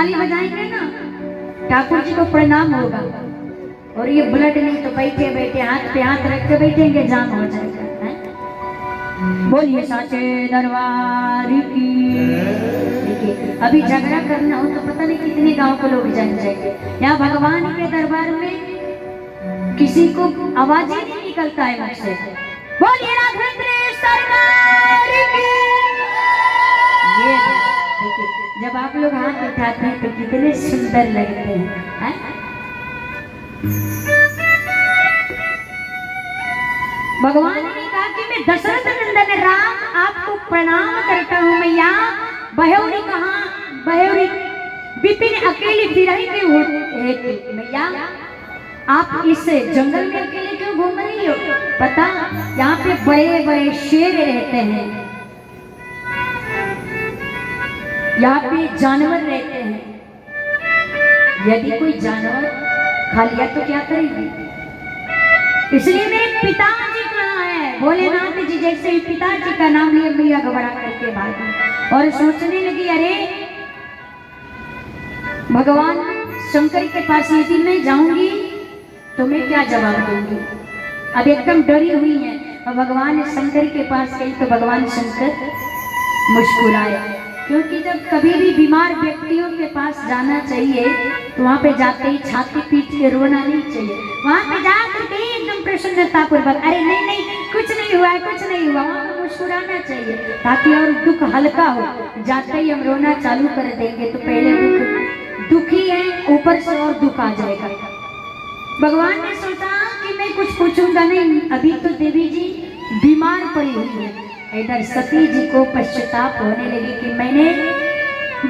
ताली बजाएंगे ना ठाकुर जी को प्रणाम होगा, और ये ब्लड नहीं तो बैठे बैठे हाथ पे हाथ रख के बैठेंगे, जाम हो जाएगा। बोलिए साचे दरबार की। देखिए अभी झगड़ा करना हो तो पता नहीं कितने गांव के लोग जान जाएंगे। यहाँ भगवान के दरबार में किसी को आवाज ही नहीं निकलता है मुझ से। बोलिए राघवेंद्र सरकार की। ये देखिए जब आप लोग हाथ उठाते हैं तो कितने सुंदर लगते हैं। भगवान ने कहा कि मैं दशरथ नंदन राम आपको प्रणाम करता हूँ। मैया बहेउरी कहाँ, बहेउरी विपिन अकेली फिरही क्यों हेतु। मैया आप इस जंगल में अकेले क्यों घूम रही हो? पता यहाँ पे बड़े बड़े शेर रहते हैं, यहाँ पे जानवर रहते हैं। यदि कोई जानवर खा लिया तो क्या करेगी? इसलिए मेरे पिताजी कहाँ है? भोलेनाथ जी जैसे ही पिताजी का नाम लिया मैया घबरा करके भागी और सोचने लगी अरे भगवान शंकर के पास यदि मैं जाऊंगी तो मैं क्या जवाब दूंगी। अब एकदम डरी हुई है और भगवान शंकर के पास गई तो भगवान शंकर मुस्कुराए, क्योंकि जब कभी भी बीमार व्यक्तियों के पास जाना चाहिए तो वहाँ पे जाते ही छाती पीट के रोना नहीं चाहिए। वहाँ पे जाकर के एकदम प्रसन्नतापूर्वक अरे नहीं नहीं कुछ नहीं हुआ है, कुछ नहीं हुआ, वहाँ पे मुस्कुराना चाहिए ताकि और दुख हल्का हो। जाते ही हम रोना चालू कर देंगे तो पहले दुखी है ऊपर से और दुख आ जाएगा। भगवान ने सोचा कि मैं कुछ पूछूंगा नहीं, अभी तो देवी जी बीमार पड़ी हुई है। इधर सती जी को पश्चाताप होने लगी कि मैंने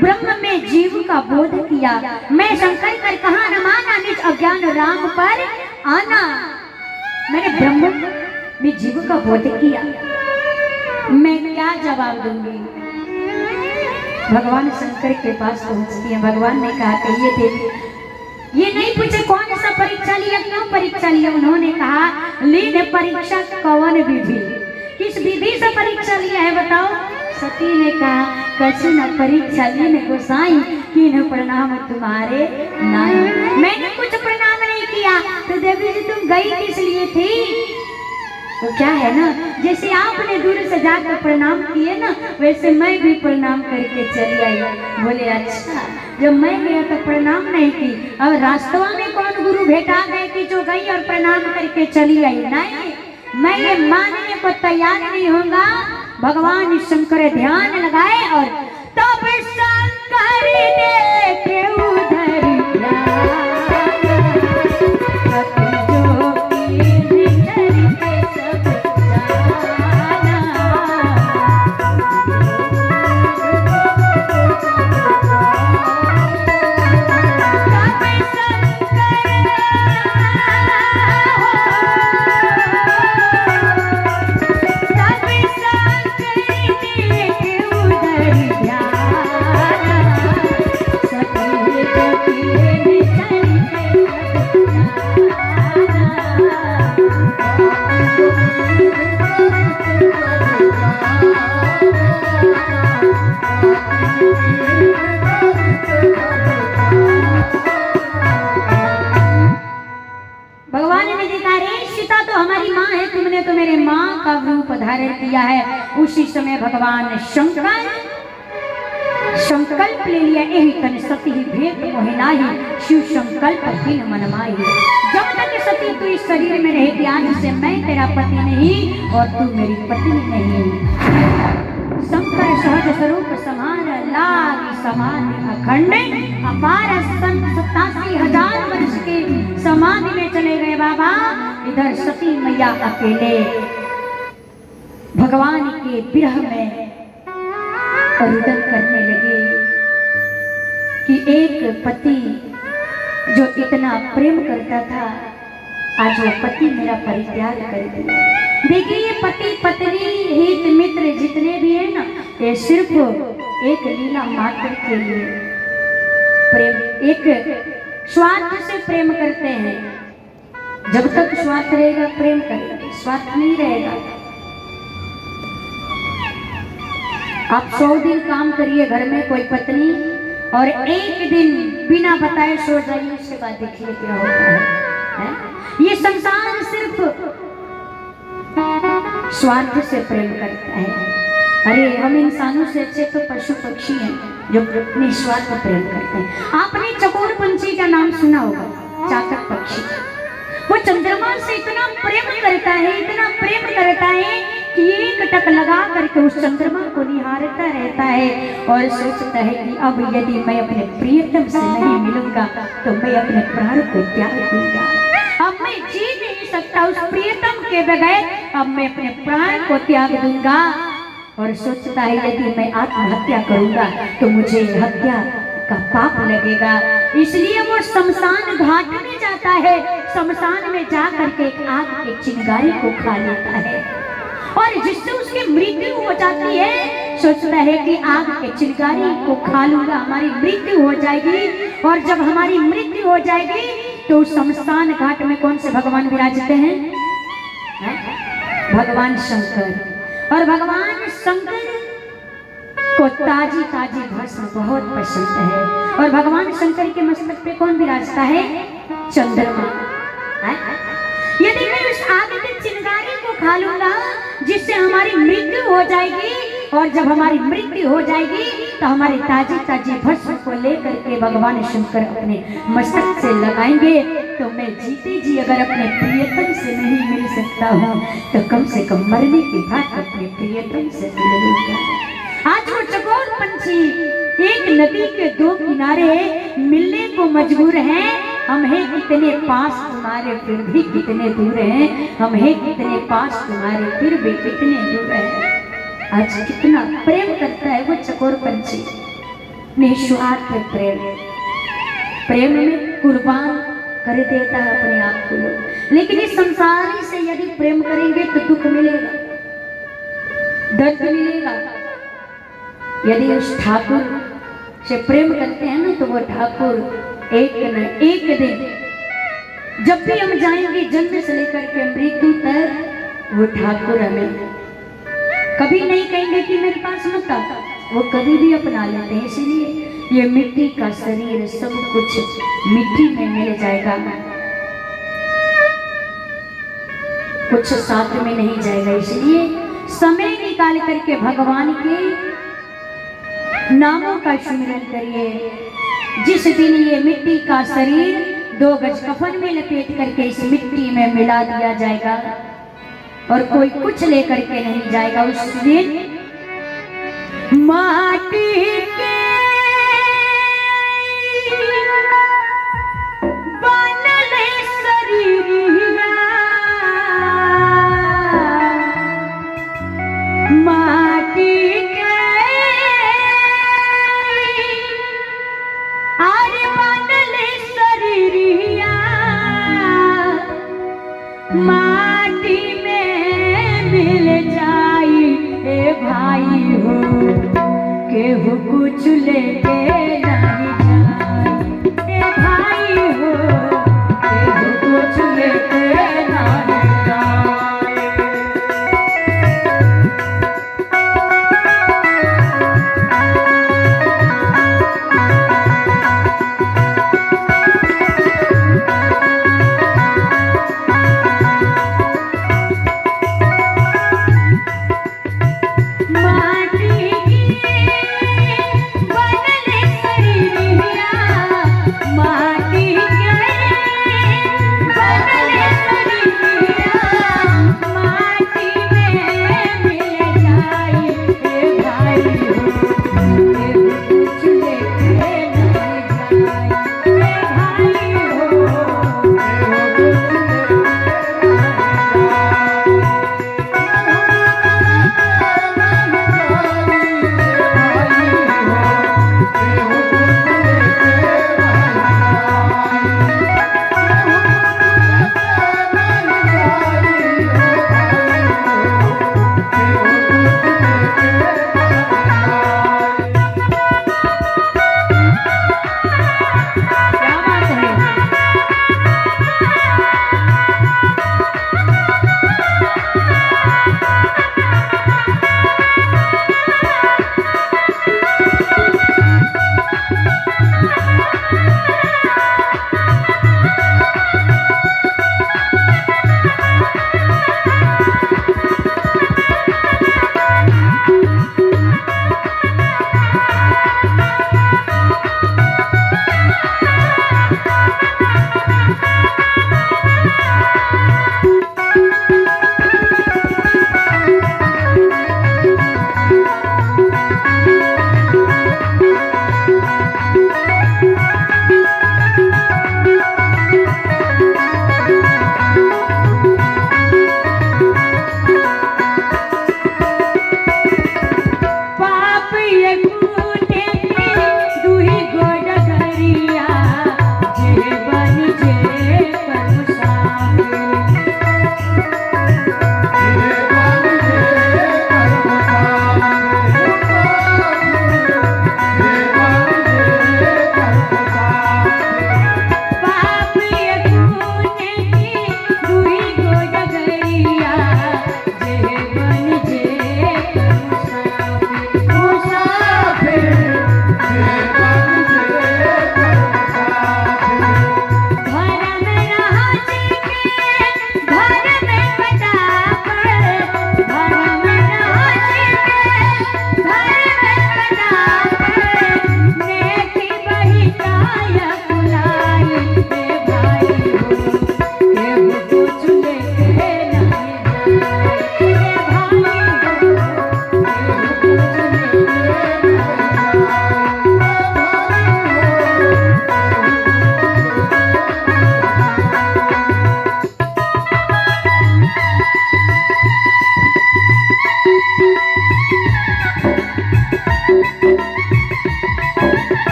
ब्रह्म में जीव का बोध किया, मैं शंकर कर कहा न माना निज अज्ञान राम पर आना। मैंने ब्रह्म में जीव का बोध किया, मैं क्या जवाब दूंगी? भगवान शंकर के पास पहुंचती है। भगवान ने कहा कि ये देवी ये नहीं पूछे कौन सा परीक्षा लिया, क्यों परीक्षा लिया। उन्होंने कहा लीन परीक्षा कौन विधि, किस विधि से परीक्षा लिया है बताओ। सती ने कहा कछु न परीक्षा लीन गोसाई, किन प्रणाम तुम्हारे नाई। मैंने कुछ प्रणाम नहीं किया तो देवी जी तुम गई किस लिए थी? तो क्या है ना, जैसे आपने दूर से जाकर प्रणाम किए ना वैसे मैं भी प्रणाम करके चली आई। बोले अच्छा, जब मैं गया तो प्रणाम नहीं की, अब रास्तवा में कौन गुरु भेटा गए कि जो गई और प्रणाम करके चली आई? नहीं, मैं ये मानने को तैयार नहीं होगा। भगवान शंकर ध्यान लगाए और तब शंकर देखे उधर धारण किया है। उसी समय भगवान शंकर संकल्प ले लिया, यही तन सती भेद मोहिनाही, शिव संकल्प ही मन माही। जब तक सती तू इस शरीर में रहेगी आज से मैं तेरा पति नहीं और तू मेरी पत्नी नहीं। शंकर सहज स्वरूप समान लागी समान अखंड अपार 87,000 वर्ष के समाधि में चले गए बाबा। इधर सती मैया अकेले भगवान के विरह में रुदन करने लगे कि एक पति जो इतना प्रेम करता था आज वो पति मेरा परित्याग कर दिया। देखिए ये पति पत्नी हित मित्र जितने भी है ना, ये सिर्फ एक लीला मात्र के लिए प्रेम, एक स्वार्थ से प्रेम करते हैं। जब तक स्वार्थ रहेगा प्रेम करेगा, स्वार्थ नहीं रहेगा। आप 100 दिन काम करिए घर में, कोई पत्नी और एक दिन बिना बताए सो जाइए, उसके बाद देखिए क्या होता है? ये संसार सिर्फ स्वार्थ से प्रेम करता है। अरे हम इंसानों से अच्छे तो पशु पक्षी हैं जो निस्वार्थ प्रेम करते हैं। आपने चकोर पंछी का नाम सुना होगा, चातक पक्षी। वो चंद्रमा से इतना प्रेम करता है, इतना प्रेम करता है कि एक टक लगा करके उस चंद्रमा को निहारता रहता है और सोचता है कि अब यदि मैं अपने प्रियतम से नहीं मिलूंगा तो मैं अपने प्राण को त्याग दूंगा। अब मैं जी नहीं सकता उस प्रियतम के बगैर, अब मैं अपने प्राण को त्याग दूंगा। और सोचता है यदि मैं आत्महत्या करूंगा तो मुझे हत्या का पाप लगेगा। इसलिए वो शमशान घाट में जाता है, शमशान में जा करके एक आग के चिंगारी को खा लेता है और जिससे उसकी मृत्यु हो जाती है। सोचता है कि आग के चिंगारी को खा लूंगा, हमारी मृत्यु हो जाएगी। और जब हमारी मृत्यु हो जाएगी तो शमशान घाट में कौन से भगवान विराजते हैं? भगवान शंकर। और भगवान शंकर को ताजी ताजी भस्म बहुत पसंद है। और भगवान शंकर के मस्तक पे कौन विराजता है? चंद्रमा। यदि मैं उस आग के चिंगारी को खा लूंगा जिससे हमारी मृत्यु हो जाएगी, और जब हमारी मृत्यु हो जाएगी तो हमारी ताजी ताजी भस्म को लेकर के भगवान शंकर अपने मस्तक से लगाएंगे। तो मैं जीते जी अगर अपने प्रियतम से नहीं मिल सकता हूँ तो कम से कम मरने के बाद अपने प्रियतम से मिल लूंगा। आज वो चकोर पंछी एक नदी के दो किनारे मिलने को मजबूर हैं। हम हैं कितने पास तुम्हारे फिर भी कितने दूर हैं, हम हैं कितने पास तुम्हारे फिर भी कितने दूर हैं। आज कितना प्रेम करता है वो चकोर पंछी, निस्वार्थ प्रेम, प्रेम में कुर्बान कर देता है अपने आप को। लेकिन इस संसारी से यदि प्रेम करेंगे तो दुख मिलेगा, दर्द मिलेगा। यदि उस ठाकुर से प्रेम करते हैं ना तो वो ठाकुर एक न एक दिन जब भी हम जाएंगे जन्म से लेकर के मृत्यु तक, वो ठाकुर हमें कभी नहीं कहेंगे कि मेरे पास मत आ, वो कभी भी अपना लेते हैं। इसलिए ये मिट्टी का शरीर सब कुछ मिट्टी में मिल जाएगा, कुछ साथ में नहीं जाएगा। इसलिए समय निकाल करके भगवान के नामों का सुमिरन करिए। जिस दिन ये मिट्टी का शरीर 2 गज कफन में लपेट करके इस मिट्टी में मिला दिया जाएगा और कोई कुछ लेकर के नहीं जाएगा, उस दिन माटी के बनले शरीरिया, माटी के अरे बनले शरीरिया, माटी मिल जाई ए भाई हो, केहू कुछ लेके नहीं जाई ए भाई हो, केहू कुछ लेके नहीं जाई।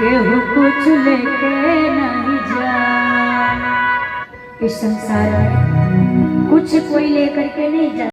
केहू कुछ लेके नहीं जाए। इस संसार में कुछ कोई लेकर के नहीं जाए।